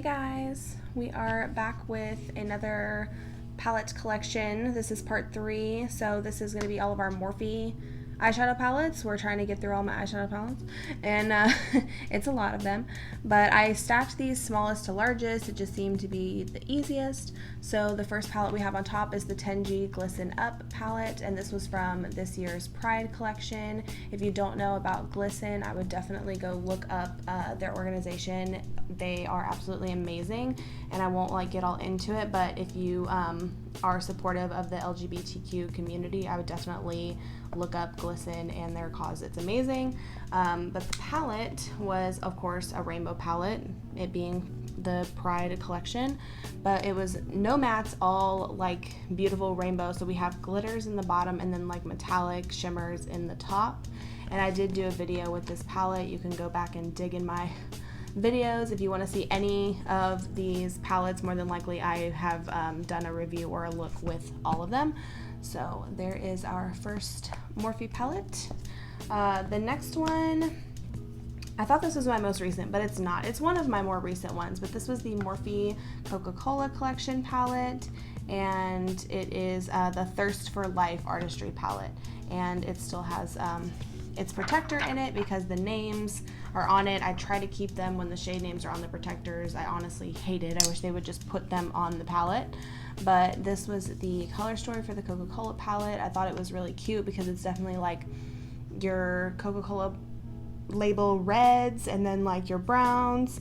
Hey guys, we are back with another palette collection. This is part 3, so this is going to be all of our Morphe eyeshadow palettes. We're trying to get through all my eyeshadow palettes, and it's a lot of them, but I stacked these smallest to largest. It just seemed to be the easiest. So the first palette we have on top is the 10G Glisten Up palette, and this was from this year's Pride collection. If you don't know about Glisten, I would definitely go look up their organization. They are absolutely amazing, and I won't get all into it, but if you are supportive of the LGBTQ community, I would definitely look up Glisten and their cause. It's amazing. But the palette was, of course, a rainbow palette, it being the Pride collection, but it was Nomads, all beautiful rainbow. So we have glitters in the bottom and then metallic shimmers in the top. And I did do a video with this palette. You can go back and dig in my videos if you want to see any of these palettes. More than likely I have done a review or a look with all of them. So there is our first Morphe palette. The next one, I thought this was my most recent, but it's not. It's one of my more recent ones, but this was the Morphe CocaCola collection palette, and it is the Thirst for Life artistry palette, and it still has its protector in it because the names are on it. I try to keep them when the shade names are on the protectors. I honestly hate it. I wish they would just put them on the palette. But this was the color story for the Coca-Cola palette. I thought it was really cute because it's definitely your Coca-Cola label reds and then your browns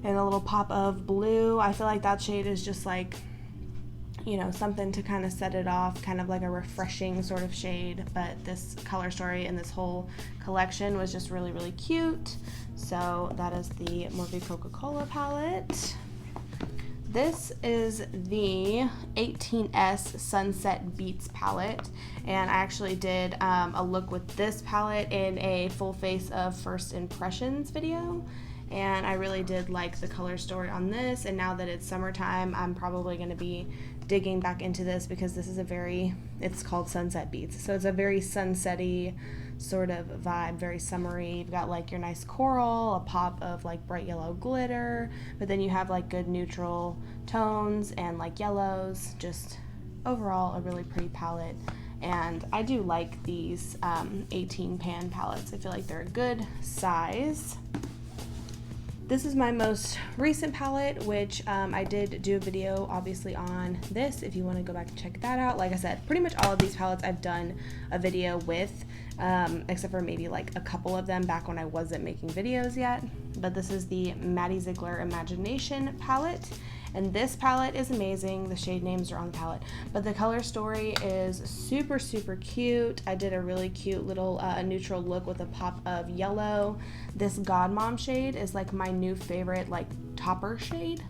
and a little pop of blue. I feel like that shade is just something to kind of set it off, kind of like a refreshing sort of shade. But this color story and this whole collection was just really, really cute. So that is the Morphe Coca-Cola palette. This is the 18S Sunset Beats palette, and I actually did a look with this palette in a full face of first impressions video, and I really did like the color story on this. And now that it's summertime, I'm probably going to be digging back into this because this is it's called Sunset Beats, so it's a very sunsetty sort of vibe, very summery. You've got your nice coral, a pop of bright yellow glitter, but then you have good neutral tones and yellows. Just overall a really pretty palette, and I do like these 18 pan palettes. I feel like they're a good size. This is my most recent palette, which I did do a video obviously on this if you want to go back and check that out. Like I said, pretty much all of these palettes I've done a video with, except for maybe a couple of them back when I wasn't making videos yet. But this is the Maddie Ziegler Imagination palette, and this palette is amazing. The shade names are on the palette, but the color story is super, super cute. I did a really cute little neutral look with a pop of yellow. This God Mom shade is my new favorite topper shade.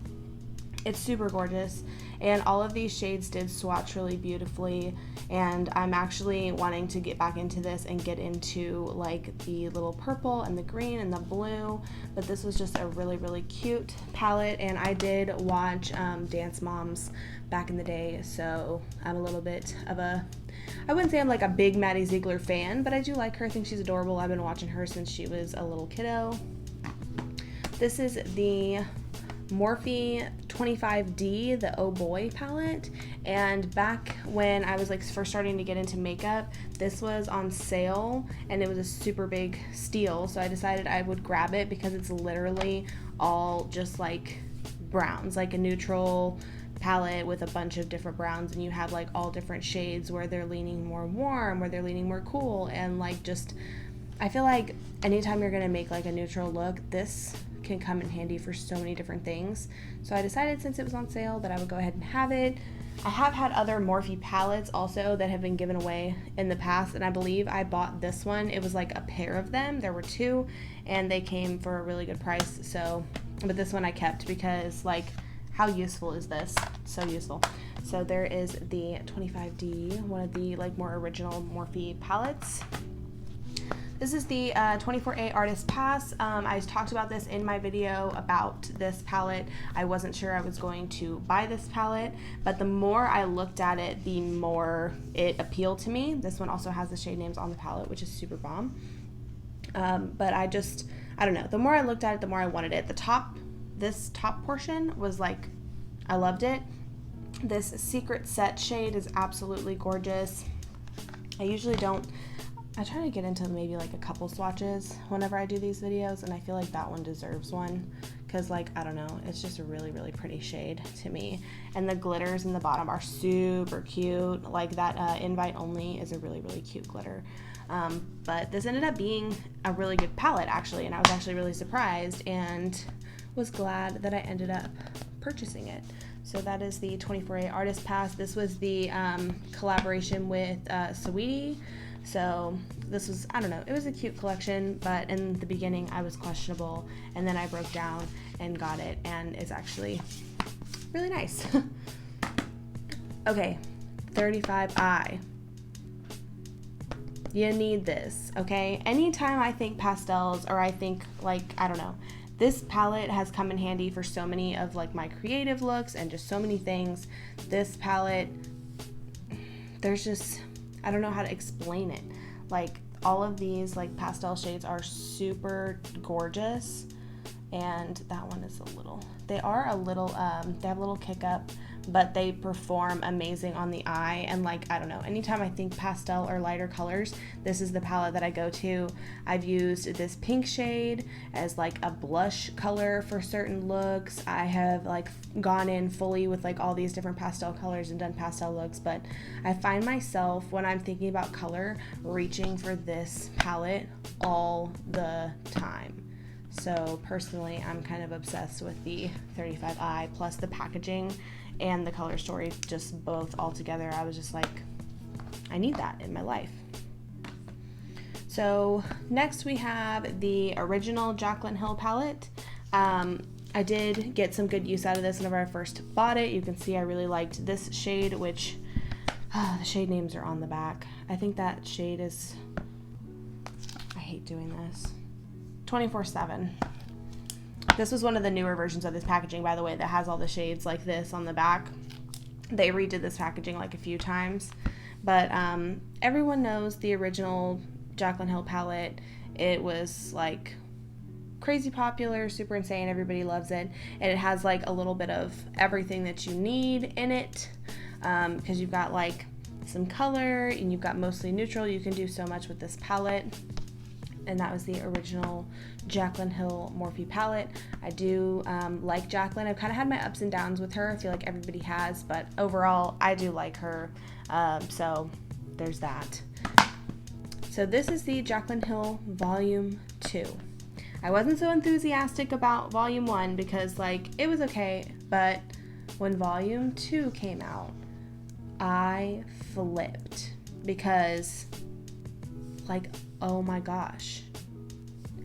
It's super gorgeous, and all of these shades did swatch really beautifully, and I'm actually wanting to get back into this and get into the little purple and the green and the blue. But this was just a really, really cute palette, and I did watch Dance Moms back in the day, so I'm a little bit of I wouldn't say I'm a big Maddie Ziegler fan, but I do like her. I think she's adorable. I've been watching her since she was a little kiddo. This is the Morphe 25D, the Oh Boy palette, and back when I was first starting to get into makeup, this was on sale and it was a super big steal, so I decided I would grab it because it's literally all just browns, a neutral palette with a bunch of different browns, and you have all different shades where they're leaning more warm, where they're leaning more cool, and just I feel like anytime you're gonna make a neutral look, this can come in handy for so many different things. So I decided since it was on sale that I would go ahead and have it. I have had other Morphe palettes also that have been given away in the past, and I believe I bought this one. It was a pair of them. There were two, and they came for a really good price. So, but this one I kept because how useful is this? So useful. So there is the 25D, one of the more original Morphe palettes. This is the 24A Artist Pass. I talked about this in my video about this palette. I wasn't sure I was going to buy this palette, but the more I looked at it, the more it appealed to me. This one also has the shade names on the palette, which is super bomb. But I don't know. The more I looked at it, the more I wanted it. The top this top portion was like, I loved it. This Secret Set shade is absolutely gorgeous. I try to get into maybe like a couple swatches whenever I do these videos, and I feel like that one deserves one because, like, I don't know, it's just a really, really pretty shade to me. And the glitters in the bottom are super cute. Like that Invite Only is a really, really cute glitter. But this ended up being a really good palette actually, and I was actually really surprised and was glad that I ended up purchasing it. So that is the 24A Artist Pass. This was the collaboration with Sweetie. So this was, I don't know, it was a cute collection, but in the beginning I was questionable, and then I broke down and got it, and it's actually really nice. Okay, 35i. You need this, okay? Anytime I think pastels, or I think, like, I don't know, this palette has come in handy for so many of like my creative looks and just so many things. This palette, there's just, I don't know how to explain it. Like all of these like pastel shades are super gorgeous, and that one is they have a little kick up, but they perform amazing on the eye. And like, I don't know, anytime I think pastel or lighter colors, this is the palette that I go to. I've used this pink shade as like a blush color for certain looks. I have like gone in fully with like all these different pastel colors and done pastel looks, but I find myself when I'm thinking about color reaching for this palette all the time. So personally, I'm kind of obsessed with the 35i, plus the packaging and the color story, just both all together. I was just like, I need that in my life. So next we have the original Jaclyn Hill palette. I did get some good use out of this whenever I first bought it. You can see I really liked this shade, which the shade names are on the back. I think that shade is, I hate doing this, 24/7. This was one of the newer versions of this packaging, by the way, that has all the shades like this on the back. They redid this packaging like a few times, but everyone knows the original Jaclyn Hill palette. It was like crazy popular, super insane, everybody loves it, and it has like a little bit of everything that you need in it, because you've got like some color and you've got mostly neutral. You can do so much with this palette. And that was the original Jaclyn Hill Morphe palette. I do like Jaclyn. I've kind of had my ups and downs with her. I feel like everybody has, but overall, I do like her. So there's that. So this is the Jaclyn Hill Volume 2. I wasn't so enthusiastic about Volume 1 because, like, it was okay, but when Volume 2 came out, I flipped because, like, oh my gosh,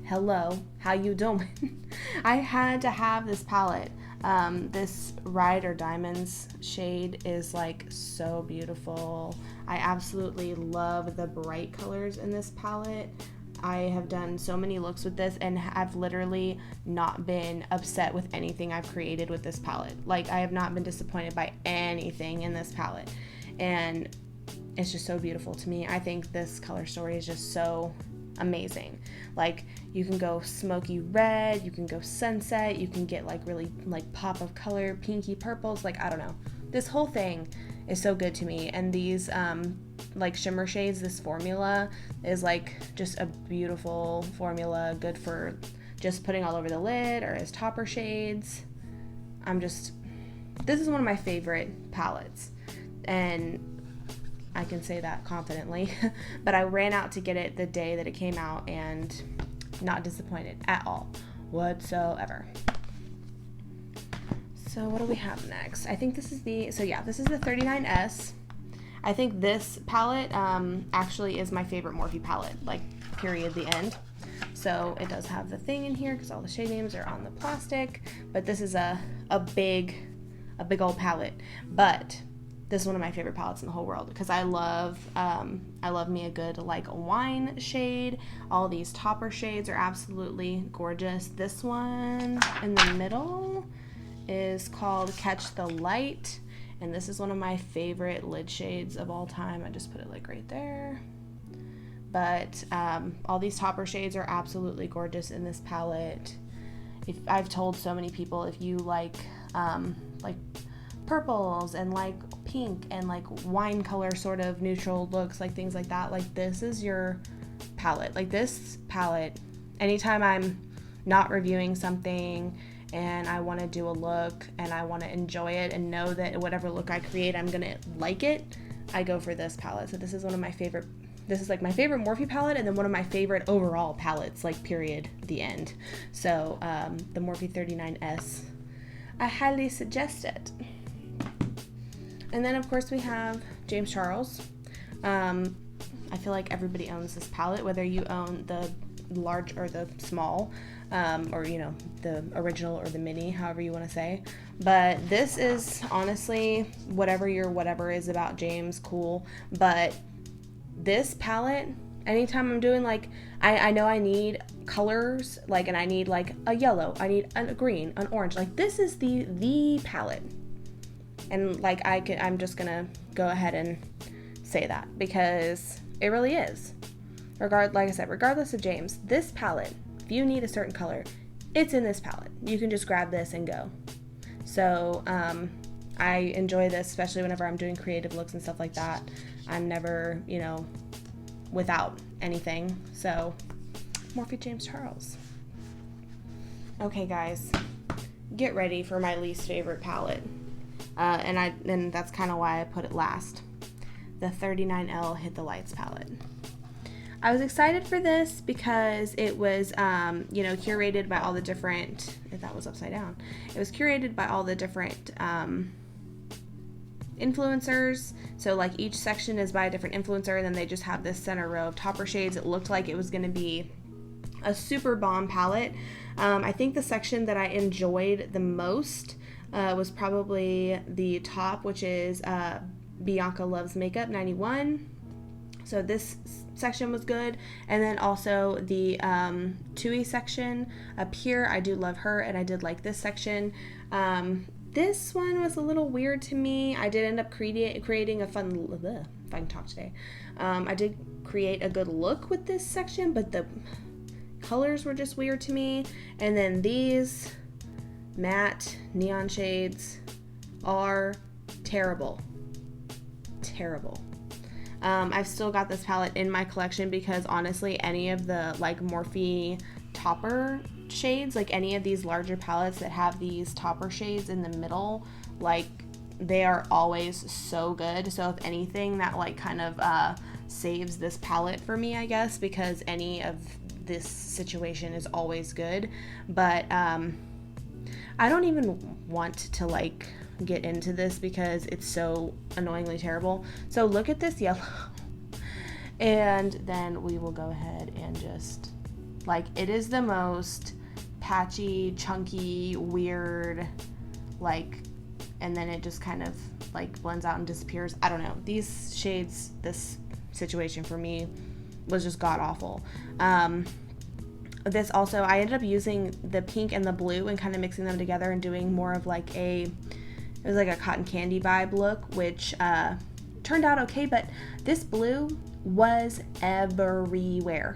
hello, how you doing? I had to have this palette. This Ride or Diamonds shade is like so beautiful. I absolutely love the bright colors in this palette. I have done so many looks with this and have literally not been upset with anything I've created with this palette. Like, I have not been disappointed by anything in this palette, and it's just so beautiful to me. I think this color story is just so amazing. Like, you can go smoky red, you can go sunset, you can get like really like pop of color, pinky purples, like, I don't know. This whole thing is so good to me. And these like shimmer shades, this formula is like just a beautiful formula, good for just putting all over the lid or as topper shades. This is one of my favorite palettes, and I can say that confidently, but I ran out to get it the day that it came out and not disappointed at all whatsoever. So what do we have next? I think this is the 39S. I think this palette actually is my favorite Morphe palette, like period, the end. So it does have the thing in here because all the shade names are on the plastic, but this is a big old palette. But this is one of my favorite palettes in the whole world because I love me a good like wine shade. All these topper shades are absolutely gorgeous. This one in the middle is called Catch the Light, and this is one of my favorite lid shades of all time. I just put it like right there. But all these topper shades are absolutely gorgeous in this palette. if I've told so many people, if you like purples and like pink and like wine color sort of neutral looks, like things like that, like this is your palette. Like this palette, anytime I'm not reviewing something and I want to do a look and I want to enjoy it and know that whatever look I create, I'm gonna like it, I go for this palette. So this is one of my favorite. This is like my favorite Morphe palette, and then one of my favorite overall palettes, like period, the end. So the Morphe 39S, I highly suggest it. And then of course we have James Charles. I feel like everybody owns this palette, whether you own the large or the small, or you know, the original or the mini, however you want to say. But this is honestly, whatever your whatever is about James, cool. But this palette, anytime I'm doing like, I know I need colors, like, and I need like a yellow, I need a green, an orange, like this is the palette. And like I'm just gonna go ahead and say that because it really is. Like I said, regardless of James, this palette, if you need a certain color, it's in this palette. You can just grab this and go. So I enjoy this, especially whenever I'm doing creative looks and stuff like that. I'm never, you know, without anything. So Morphe James Charles. Okay guys, get ready for my least favorite palette. And that's kind of why I put it last. The 39L Hit the Lights palette. I was excited for this because it was, you know, curated by all the different, if that was upside down, it was curated by all the different influencers. So like each section is by a different influencer, and then they just have this center row of topper shades. It looked like it was going to be a super bomb palette. I think the section that I enjoyed the most was probably the top, which is Bianca Loves Makeup 91. So this section was good. And then also the Tui section up here, I do love her, and I did like this section. This one was a little weird to me. I did end up creating a fun, if I can talk today, I did create a good look with this section, but the colors were just weird to me. And then these matte neon shades are terrible. I've still got this palette in my collection because honestly, any of the like Morphe topper shades, like any of these larger palettes that have these topper shades in the middle, like they are always so good. So if anything, that like kind of saves this palette for me, I guess, because any of this situation is always good. But I don't even want to like get into this because it's so annoyingly terrible. So look at this yellow, and then we will go ahead and just like, it is the most patchy, chunky, weird, like, and then it just kind of like blends out and disappears. I don't know, these shades, this situation for me was just god awful. This also, I ended up using the pink and the blue and kind of mixing them together and doing more of like it was like a cotton candy vibe look, which turned out okay, but this blue was everywhere.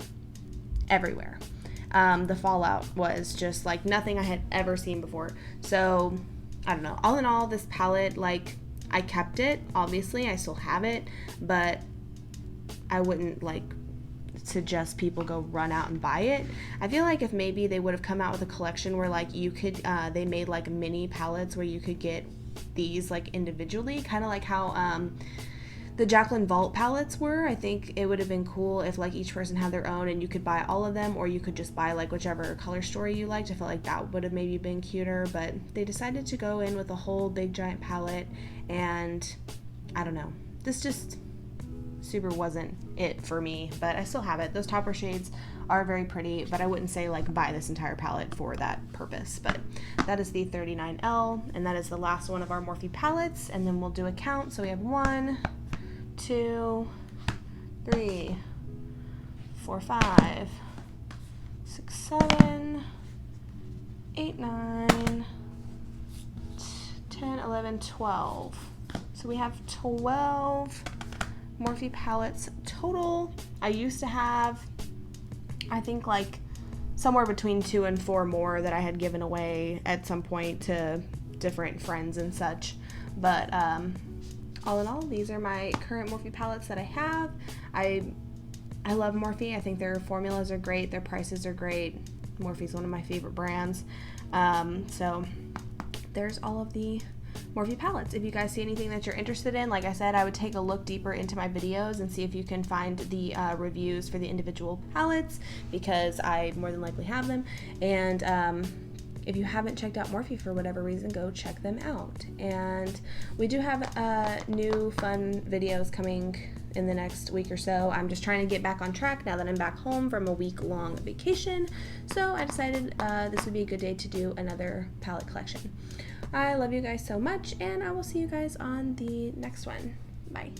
The fallout was just like nothing I had ever seen before. So I don't know, all in all, this palette, like, I kept it, obviously I still have it, but I wouldn't like suggest people go run out and buy it. I feel like if maybe they would have come out with a collection where like you could they made like mini palettes where you could get these like individually, kind of like how the Jacqueline Vault palettes were. I think it would have been cool if like each person had their own and you could buy all of them, or you could just buy like whichever color story you liked. I felt like that would have maybe been cuter, but they decided to go in with a whole big giant palette, and I don't know, this just super wasn't it for me, but I still have it. Those topper shades are very pretty, but I wouldn't say like buy this entire palette for that purpose. But that is the 39L, and that is the last one of our Morphe palettes, and then we'll do a count. So we have 1, 2, 3, 4, 5, 6, 7, 8, 9, 10, 11, 12. So we have 12 Morphe palettes total. I used to have, I think, like somewhere between 2 and 4 more that I had given away at some point to different friends and such. But all in all, these are my current Morphe palettes that I have. I love Morphe. I think their formulas are great. Their prices are great. Morphe is one of my favorite brands. So there's all of the Morphe palettes. If you guys see anything that you're interested in, like I said, I would take a look deeper into my videos and see if you can find the reviews for the individual palettes, because I more than likely have them. And if you haven't checked out Morphe for whatever reason, go check them out. And we do have new fun videos coming in the next week or so. I'm just trying to get back on track now that I'm back home from a week-long vacation. So I decided this would be a good day to do another palette collection. I love you guys so much, and I will see you guys on the next one. Bye.